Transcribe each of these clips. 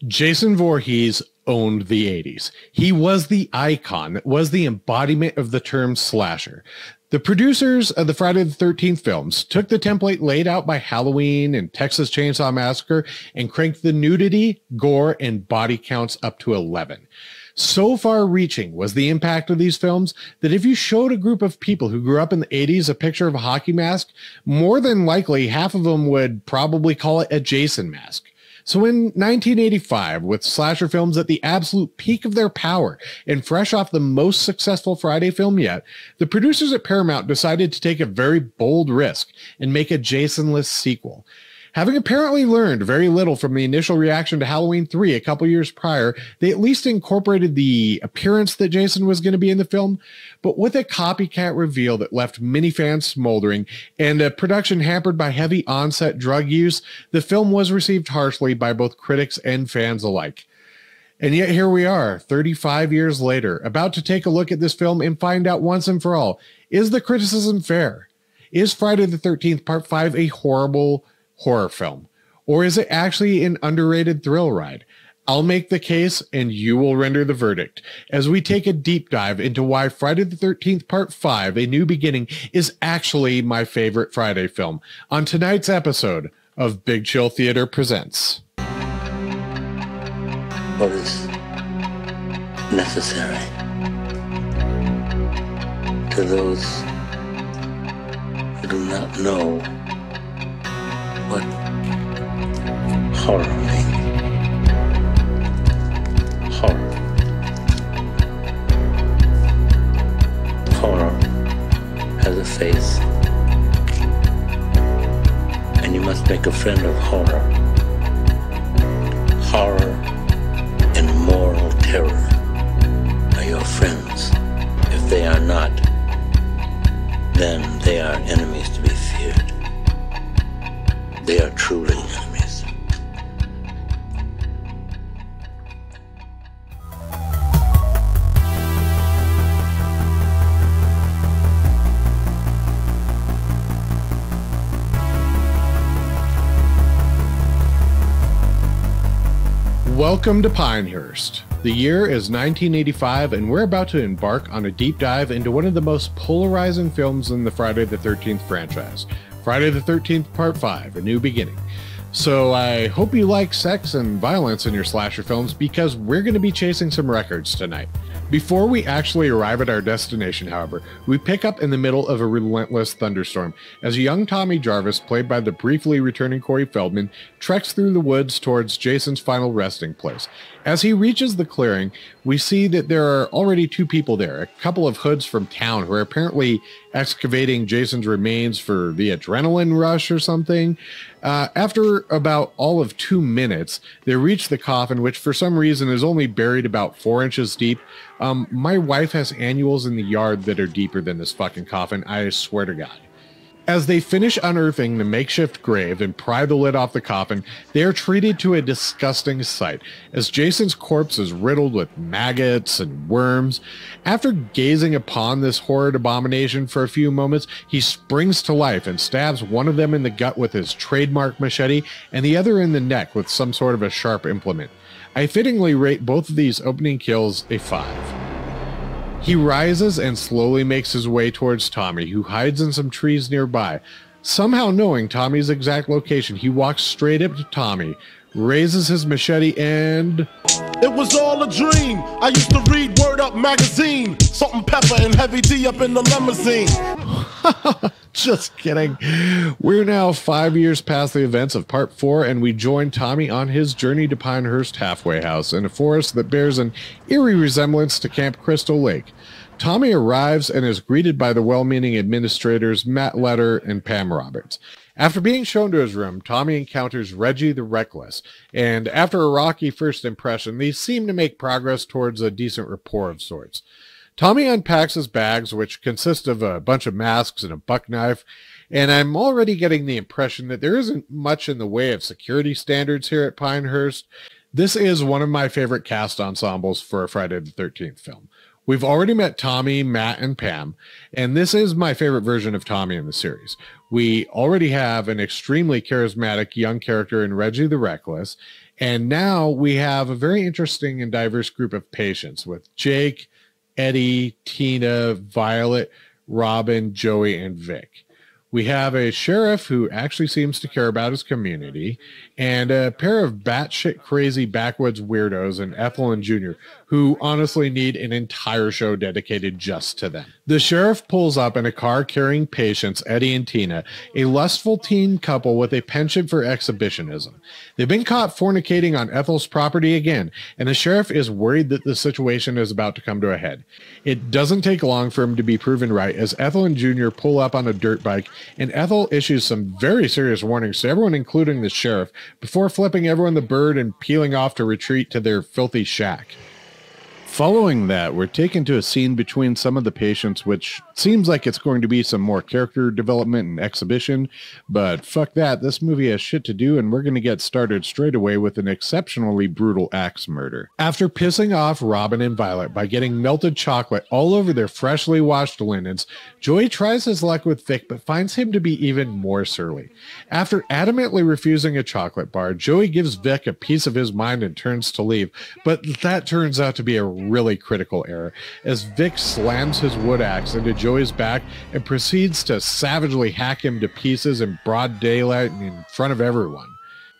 Jason Voorhees owned the 80s. He was the icon that was the embodiment of the term slasher. The producers of the Friday the 13th films took the template laid out by Halloween and Texas Chainsaw Massacre and cranked the nudity, gore, and body counts up to 11. So far reaching was the impact of these films that if you showed a group of people who grew up in the 80s a picture of a hockey mask, more than likely half of them would probably call it a Jason mask. So in 1985, with slasher films at the absolute peak of their power and fresh off the most successful Friday film yet, the producers at Paramount decided to take a very bold risk and make a Jason-less sequel. Having apparently learned very little from the initial reaction to Halloween 3 a couple years prior, they at least incorporated the appearance that Jason was going to be in the film, but with a copycat reveal that left many fans smoldering and a production hampered by heavy on-set drug use, the film was received harshly by both critics and fans alike. And yet here we are, 35 years later, about to take a look at this film and find out once and for all, is the criticism fair? Is Friday the 13th Part 5 a horrible horror film? Or is it actually an underrated thrill ride? I'll make the case and you will render the verdict as we take a deep dive into why Friday the 13th Part 5, A New Beginning, is actually my favorite Friday film on tonight's episode of Big Chill Theater Presents. What is necessary to those who do not know what horror means. Horror. Horror has a face, and you must make a friend of horror. Horror and moral terror are your friends. If they are not, then they are enemies to be feared. They are truly enemies. Welcome to Pinehurst. The year is 1985, and we're about to embark on a deep dive into one of the most polarizing films in the Friday the 13th franchise, Friday the 13th Part 5, A New Beginning. So I hope you like sex and violence in your slasher films, because we're going to be chasing some records tonight. Before we actually arrive at our destination, however, we pick up in the middle of a relentless thunderstorm as young Tommy Jarvis, played by the briefly returning Corey Feldman, treks through the woods towards Jason's final resting place. As he reaches the clearing, we see that there are already two people there, a couple of hoods from town who are apparently excavating Jason's remains for the adrenaline rush or something. After about all of 2 minutes, they reach the coffin, which for some reason is only buried about 4 inches deep. My wife has annuals in the yard that are deeper than this fucking coffin, I swear to God. As they finish unearthing the makeshift grave and pry the lid off the coffin, they are treated to a disgusting sight, as Jason's corpse is riddled with maggots and worms. After gazing upon this horrid abomination for a few moments, he springs to life and stabs one of them in the gut with his trademark machete and the other in the neck with some sort of a sharp implement. I fittingly rate both of these opening kills a 5. He rises and slowly makes his way towards Tommy, who hides in some trees nearby. Somehow knowing Tommy's exact location, he walks straight up to Tommy, raises his machete, and... It was all a dream. I used to read Word Up magazine. Salt and pepper and heavy D up in the limousine. Just kidding. We're now 5 years past the events of Part 4, and we join Tommy on his journey to Pinehurst Halfway House in a forest that bears an eerie resemblance to Camp Crystal Lake. Tommy arrives and is greeted by the well-meaning administrators Matt Letter and Pam Roberts. After being shown to his room, Tommy encounters Reggie the Reckless, and after a rocky first impression, they seem to make progress towards a decent rapport of sorts. Tommy unpacks his bags, which consist of a bunch of masks and a buck knife, and I'm already getting the impression that there isn't much in the way of security standards here at Pinehurst. This is one of my favorite cast ensembles for a Friday the 13th film. We've already met Tommy, Matt, and Pam, and this is my favorite version of Tommy in the series. We already have an extremely charismatic young character in Reggie the Reckless, And now we have a very interesting and diverse group of patients with Jake, Eddie, Tina, Violet, Robin, Joey, and Vic. We have a sheriff who actually seems to care about his community, and a pair of batshit crazy backwoods weirdos in Ethel and Junior, who honestly need an entire show dedicated just to them. The sheriff pulls up in a car carrying patients, Eddie and Tina, a lustful teen couple with a penchant for exhibitionism. They've been caught fornicating on Ethel's property again, and the sheriff is worried that the situation is about to come to a head. It doesn't take long for him to be proven right as Ethel and Junior pull up on a dirt bike, and Ethel issues some very serious warnings to everyone, including the sheriff, before flipping everyone the bird and peeling off to retreat to their filthy shack. Following that, we're taken to a scene between some of the patients, which seems like it's going to be some more character development and exhibition, but fuck that, this movie has shit to do, and we're going to get started straight away with an exceptionally brutal axe murder. After pissing off Robin and Violet by getting melted chocolate all over their freshly washed linens, Joey tries his luck with Vic, but finds him to be even more surly. After adamantly refusing a chocolate bar, Joey gives Vic a piece of his mind and turns to leave, but that turns out to be a really critical error, as Vic slams his wood axe into Joey's back and proceeds to savagely hack him to pieces in broad daylight and in front of everyone.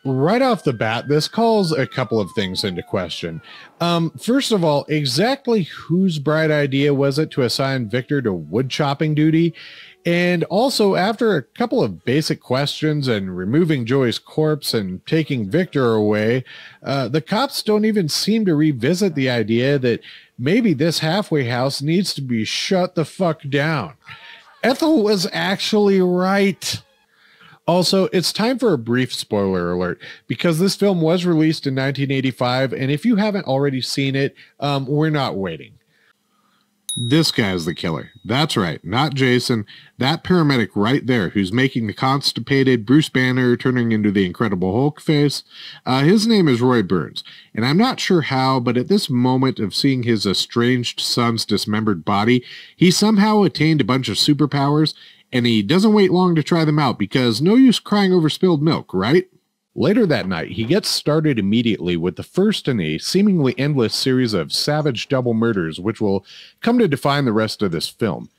Right off the bat, this calls a couple of things into question. First of all, exactly whose bright idea was it to assign Victor to wood chopping duty? And also, after a couple of basic questions and removing Joey's corpse and taking Victor away, the cops don't even seem to revisit the idea that maybe this halfway house needs to be shut the fuck down. Ethel was actually right. Also, it's time for a brief spoiler alert, because this film was released in 1985, and if you haven't already seen it, we're not waiting. This guy is the killer. That's right, not Jason. That paramedic right there who's making the constipated Bruce Banner turning into the Incredible Hulk face. His name is Roy Burns, and I'm not sure how, but at this moment of seeing his estranged son's dismembered body, he somehow attained a bunch of superpowers, and he doesn't wait long to try them out because no use crying over spilled milk, right? Later that night, he gets started immediately with the first in a seemingly endless series of savage double murders, which will come to define the rest of this film.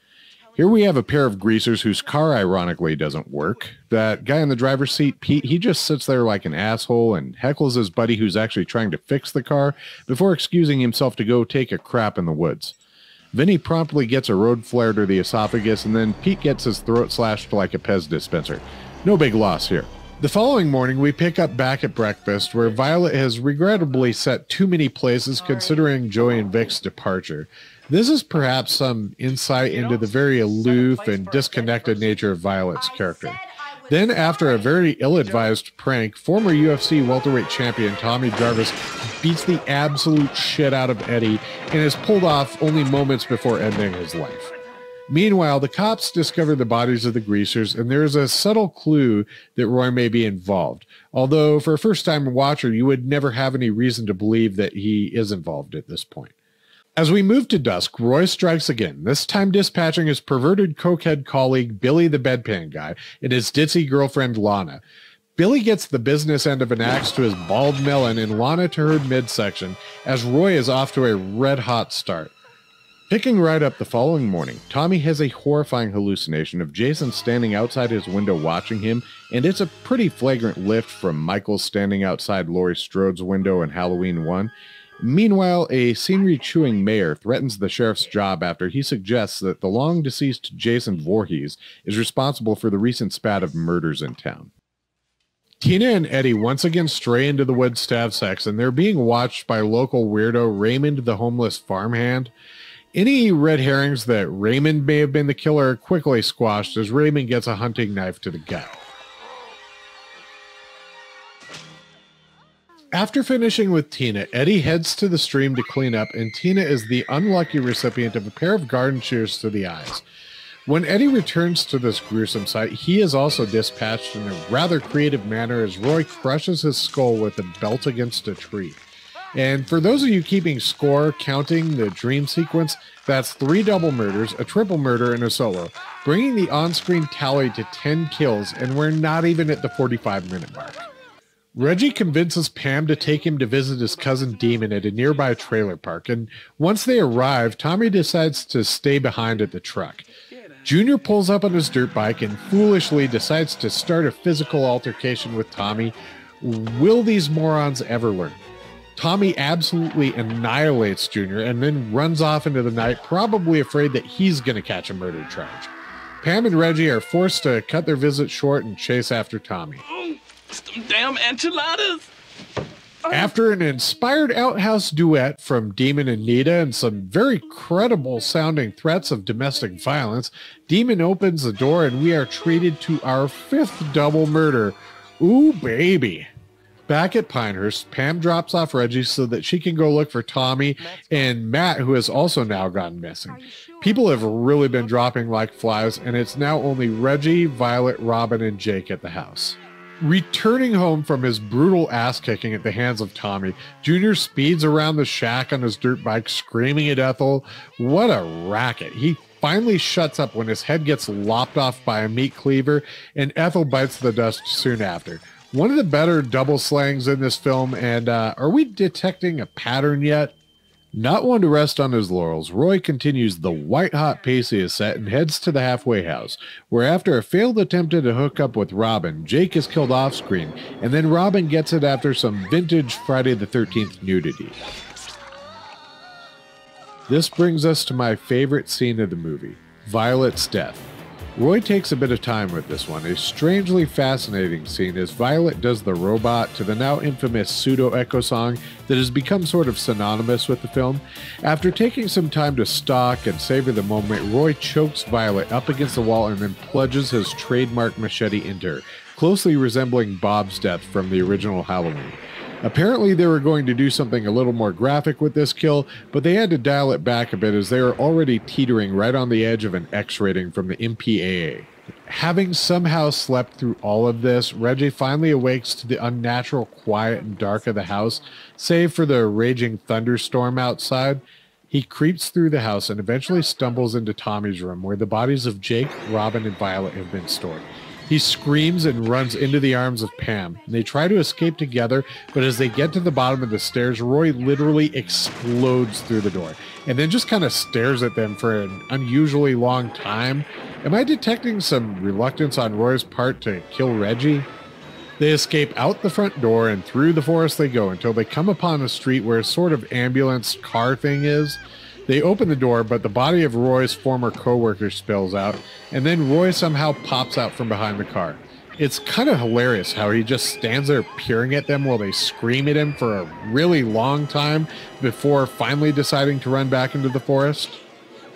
Here we have a pair of greasers whose car ironically doesn't work. That guy in the driver's seat, Pete, he just sits there like an asshole and heckles his buddy who's actually trying to fix the car before excusing himself to go take a crap in the woods. Vinny promptly gets a road flare to the esophagus, and then Pete gets his throat slashed like a Pez dispenser. No big loss here. The following morning, we pick up back at breakfast, where Violet has regrettably set too many places considering Joey and Vic's departure. This is perhaps some insight into the very aloof and disconnected nature of Violet's character. Then, after a very ill-advised prank, former UFC welterweight champion Tommy Jarvis beats the absolute shit out of Eddie and is pulled off only moments before ending his life. Meanwhile, the cops discover the bodies of the greasers, and there is a subtle clue that Roy may be involved. Although, for a first-time watcher, you would never have any reason to believe that he is involved at this point. As we move to dusk, Roy strikes again, this time dispatching his perverted cokehead colleague, Billy the bedpan guy, and his ditzy girlfriend, Lana. Billy gets the business end of an axe to his bald melon and Lana to her midsection, as Roy is off to a red-hot start. Picking right up the following morning, Tommy has a horrifying hallucination of Jason standing outside his window watching him, and it's a pretty flagrant lift from Michael standing outside Laurie Strode's window in Halloween 1. Meanwhile, a scenery-chewing mayor threatens the sheriff's job after he suggests that the long-deceased Jason Voorhees is responsible for the recent spat of murders in town. Tina and Eddie once again stray into the woods to have sex, and they're being watched by local weirdo Raymond the homeless farmhand. Any red herrings that Raymond may have been the killer are quickly squashed as Raymond gets a hunting knife to the gut. After finishing with Tina, Eddie heads to the stream to clean up, and Tina is the unlucky recipient of a pair of garden shears to the eyes. When Eddie returns to this gruesome sight, he is also dispatched in a rather creative manner as Roy crushes his skull with a belt against a tree. And for those of you keeping score, counting the dream sequence, that's 3 double murders, a triple murder, and a solo, bringing the on-screen tally to 10 kills, and we're not even at the 45-minute mark. Reggie convinces Pam to take him to visit his cousin Demon at a nearby trailer park, and once they arrive, Tommy decides to stay behind at the truck. Junior pulls up on his dirt bike and foolishly decides to start a physical altercation with Tommy. Will these morons ever learn? Tommy absolutely annihilates Junior and then runs off into the night, probably afraid that he's going to catch a murder charge. Pam and Reggie are forced to cut their visit short and chase after Tommy. Some damn enchiladas! After an inspired outhouse duet from Demon and Nita and some very credible sounding threats of domestic violence, Demon opens the door and we are treated to our 5th double murder. Ooh, baby. Back at Pinehurst, Pam drops off Reggie so that she can go look for Tommy and Matt, who has also now gone missing. People have really been dropping like flies, and it's now only Reggie, Violet, Robin, and Jake at the house. Returning home from his brutal ass-kicking at the hands of Tommy, Junior speeds around the shack on his dirt bike, screaming at Ethel. What a racket. He finally shuts up when his head gets lopped off by a meat cleaver, and Ethel bites the dust soon after. One of the better double slangs in this film, and are we detecting a pattern yet? Not one to rest on his laurels, Roy continues the white-hot pace he has set and heads to the halfway house, where after a failed attempt to hook up with Robin, Jake is killed off-screen, and then Robin gets it after some vintage Friday the 13th nudity. This brings us to my favorite scene of the movie, Violet's death. Roy takes a bit of time with this one, a strangely fascinating scene as Violet does the robot to the now infamous pseudo-echo song that has become sort of synonymous with the film. After taking some time to stalk and savor the moment, Roy chokes Violet up against the wall and then plunges his trademark machete into her, closely resembling Bob's death from the original Halloween. Apparently they were going to do something a little more graphic with this kill, but they had to dial it back a bit as they were already teetering right on the edge of an X rating from the MPAA. Having somehow slept through all of this, Reggie finally awakes to the unnatural quiet and dark of the house, save for the raging thunderstorm outside. He creeps through the house and eventually stumbles into Tommy's room, where the bodies of Jake, Robin, and Violet have been stored. He screams and runs into the arms of Pam. They try to escape together, but as they get to the bottom of the stairs, Roy literally explodes through the door and then just kind of stares at them for an unusually long time. Am I detecting some reluctance on Roy's part to kill Reggie? They escape out the front door and through the forest they go until they come upon a street where a sort of ambulance car thing is. They open the door, but the body of Roy's former co-worker spills out, and then Roy somehow pops out from behind the car. It's kind of hilarious how he just stands there peering at them while they scream at him for a really long time before finally deciding to run back into the forest.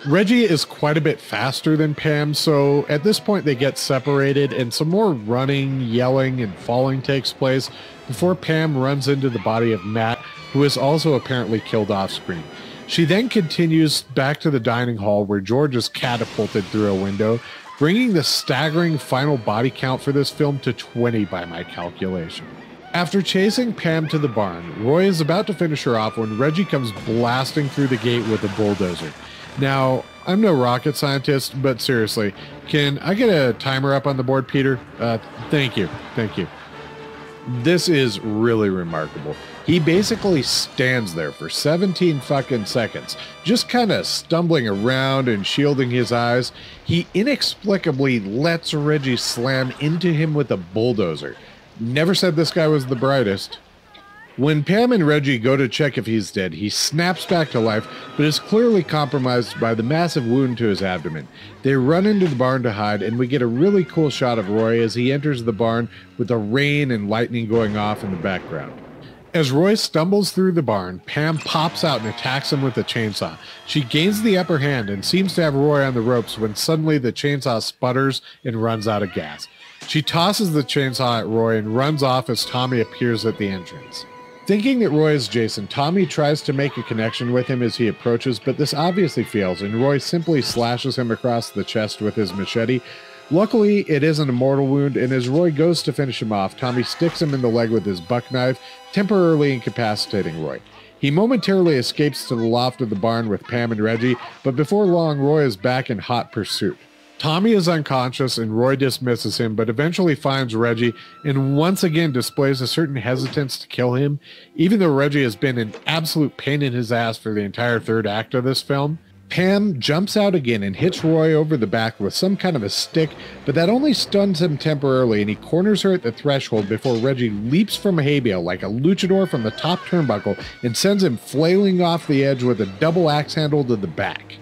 Reggie is quite a bit faster than Pam, so at this point they get separated and some more running, yelling, and falling takes place before Pam runs into the body of Matt, who is also apparently killed off-screen. She then continues back to the dining hall where George is catapulted through a window, bringing the staggering final body count for this film to 20 by my calculation. After chasing Pam to the barn, Roy is about to finish her off when Reggie comes blasting through the gate with a bulldozer. Now, I'm no rocket scientist, but seriously, can I get a timer up on the board, Peter? Thank you. This is really remarkable. He basically stands there for 17 fucking seconds, just kind of stumbling around and shielding his eyes. He inexplicably lets Reggie slam into him with a bulldozer. Never said this guy was the brightest. When Pam and Reggie go to check if he's dead, he snaps back to life, but is clearly compromised by the massive wound to his abdomen. They run into the barn to hide, and we get a really cool shot of Roy as he enters the barn with the rain and lightning going off in the background. As Roy stumbles through the barn, Pam pops out and attacks him with a chainsaw. She gains the upper hand and seems to have Roy on the ropes when suddenly the chainsaw sputters and runs out of gas. She tosses the chainsaw at Roy and runs off as Tommy appears at the entrance. Thinking that Roy is Jason, Tommy tries to make a connection with him as he approaches, but this obviously fails, and Roy simply slashes him across the chest with his machete. Luckily, it isn't a mortal wound, and as Roy goes to finish him off, Tommy sticks him in the leg with his buck knife, temporarily incapacitating Roy. He momentarily escapes to the loft of the barn with Pam and Reggie, but before long, Roy is back in hot pursuit. Tommy is unconscious and Roy dismisses him, but eventually finds Reggie and once again displays a certain hesitance to kill him, even though Reggie has been an absolute pain in his ass for the entire third act of this film. Pam jumps out again and hits Roy over the back with some kind of a stick, but that only stuns him temporarily, and he corners her at the threshold before Reggie leaps from a hay bale like a luchador from the top turnbuckle and sends him flailing off the edge with a double axe handle to the back.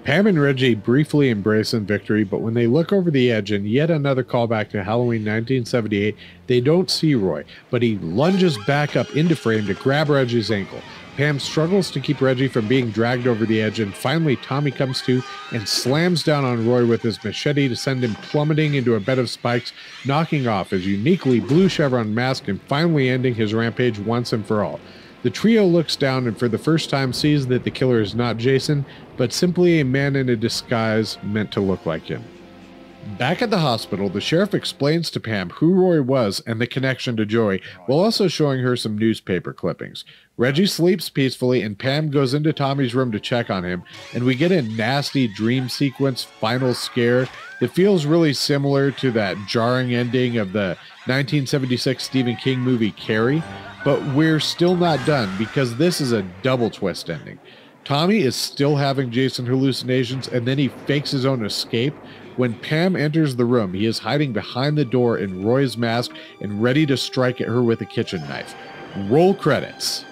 Pam and Reggie briefly embrace in victory, but when they look over the edge in yet another callback to Halloween 1978, they don't see Roy, but he lunges back up into frame to grab Reggie's ankle. Pam struggles to keep Reggie from being dragged over the edge, and finally Tommy comes to and slams down on Roy with his machete to send him plummeting into a bed of spikes, knocking off his uniquely blue chevron mask and finally ending his rampage once and for all. The trio looks down and for the first time sees that the killer is not Jason, but simply a man in a disguise meant to look like him. Back at the hospital, the sheriff explains to Pam who Roy was and the connection to Joey, while also showing her some newspaper clippings. Reggie sleeps peacefully, and Pam goes into Tommy's room to check on him, and we get a nasty dream sequence final scare that feels really similar to that jarring ending of the 1976 Stephen King movie Carrie, but we're still not done because this is a double twist ending. Tommy is still having Jason hallucinations, and then he fakes his own escape. When Pam enters the room, he is hiding behind the door in Roy's mask and ready to strike at her with a kitchen knife. Roll credits.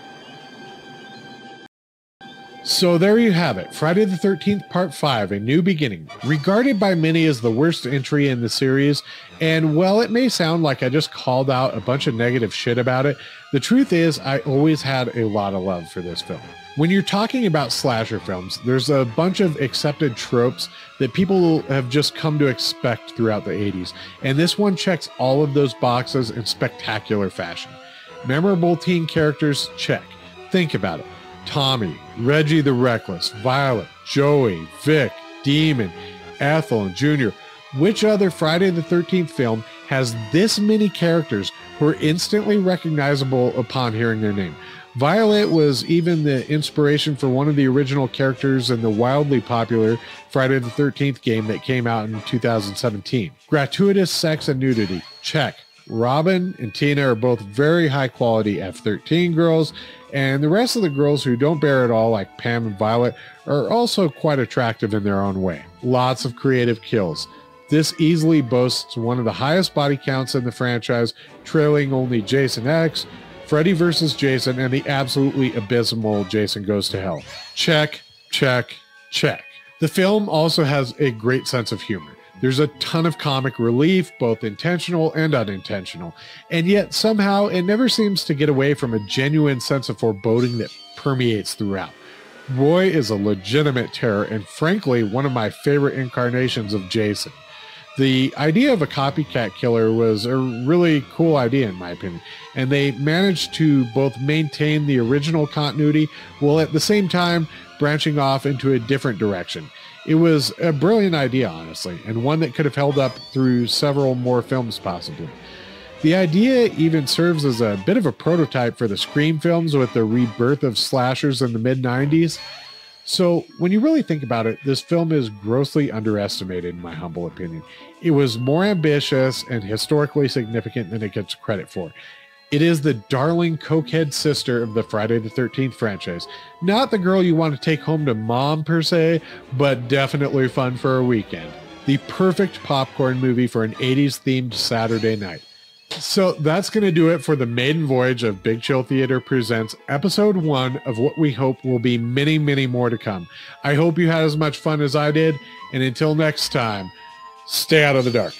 So there you have it, Friday the 13th Part 5, A New Beginning, regarded by many as the worst entry in the series, and while it may sound like I just called out a bunch of negative shit about it, the truth is I always had a lot of love for this film. When you're talking about slasher films, there's a bunch of accepted tropes that people have just come to expect throughout the 80s, and this one checks all of those boxes in spectacular fashion. Memorable teen characters, check. Think about it. Tommy, Reggie the Reckless, Violet, Joey, Vic, Demon, Ethel, and Junior. Which other Friday the 13th film has this many characters who are instantly recognizable upon hearing their name? Violet was even the inspiration for one of the original characters in the wildly popular Friday the 13th game that came out in 2017. Gratuitous sex and nudity, check. Robin and Tina are both very high quality F-13 girls, and the rest of the girls who don't bear it all, like Pam and Violet, are also quite attractive in their own way. Lots of creative kills. This easily boasts one of the highest body counts in the franchise, trailing only Jason X, Freddy vs. Jason, and the absolutely abysmal Jason Goes to Hell. Check, check, check. The film also has a great sense of humor. There's a ton of comic relief, both intentional and unintentional, and yet somehow it never seems to get away from a genuine sense of foreboding that permeates throughout. Roy is a legitimate terror and frankly one of my favorite incarnations of Jason. The idea of a copycat killer was a really cool idea in my opinion, and they managed to both maintain the original continuity while at the same time branching off into a different direction. It was a brilliant idea, honestly, and one that could have held up through several more films possibly. The idea even serves as a bit of a prototype for the Scream films with the rebirth of slashers in the mid-90s. So when you really think about it, this film is grossly underestimated in my humble opinion. It was more ambitious and historically significant than it gets credit for. It is the darling cokehead sister of the Friday the 13th franchise. Not the girl you want to take home to mom per se, but definitely fun for a weekend. The perfect popcorn movie for an 80s themed Saturday night. So that's going to do it for the maiden voyage of Big Chill Theater Presents episode 1 of what we hope will be many, many more to come. I hope you had as much fun as I did, and until next time, stay out of the dark.